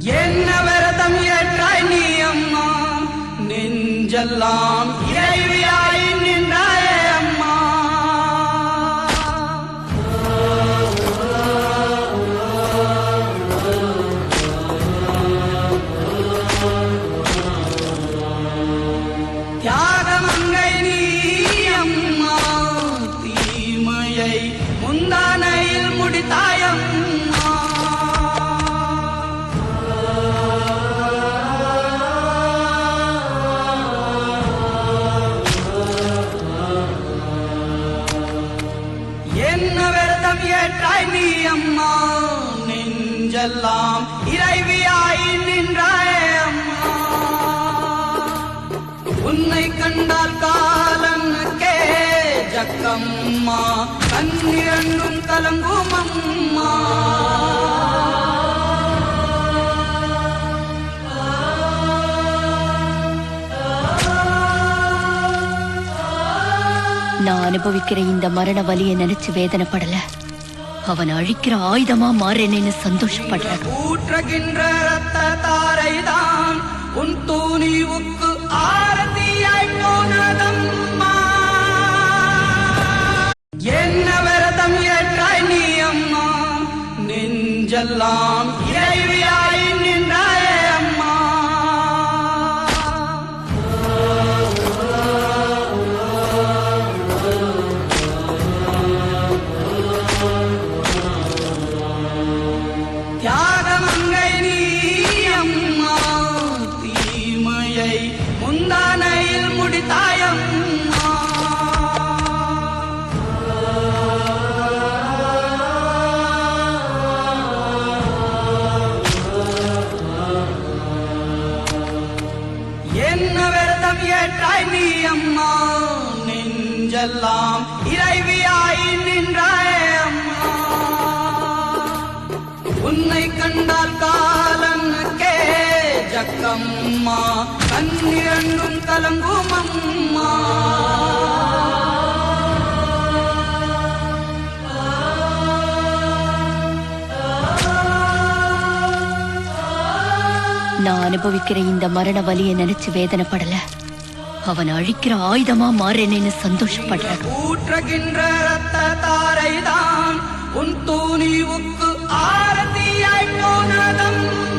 என்ன விரதம் ஏற்றாய் நீ அம்மா, நெஞ்செல்லாம் இறைவியாய் நின்றாயே அம்மா. தியாகமங்கை நீ அம்மா, தீமையை முந்தானையில் முடித்தாயம்மா. என்ன விரதம் ஏற்றாய் நீ அம்மா, நெஞ்செல்லாம் இறைவியாய் நின்றாயே அம்மா. உன்னை கண்டால் காலனுக்கே ஜக்கம்மா, கண்ணிரண்டும் கலங்கும் அம்மா. நான் அனுபவிக்கிற இந்த மரண வலியை நினைச்சு வேதனைப்படல, அவன் அழிக்கிற ஆயுதமா மாறேன்னு சந்தோஷப்படுறான். ஊற்றுகின்ற ரத்த தாரைதான் உன் தூணிவுக்கு ஆரத்தியாய் போனதம்மா. என்ன விரதம் ஏற்றாய் நீ அம்மா, நெஞ்செல்லாம் இறைவியாய் நின்றாயே அம்மா. தியாகமங்கை நீ அம்மா, தீமையை முந்தானையில் முடித்தாயம்மா. என்ன விரதம் ஏற்றாய் நீ அம்மா, நெஞ்செல்லாம் இறைவியாய் நின்றாயே அம்மா. உன்னை கண்டால் காலனுக்கே ஜக்கம்மா, கண்ணிரண்டும் கலங்கும் அம்மா. நான் அனுபவிக்கிற இந்த மரண வலியை நினைச்சு வேதனைப்படல, அவன் அழிக்கிற ஆயுதமா மாறேன்னு சந்தோஷப்படுறான். ஊற்றுகின்ற ரத்த தாரைதான் உன் தூணிவுக்கு ஆரத்தியாய் போனதம்மா.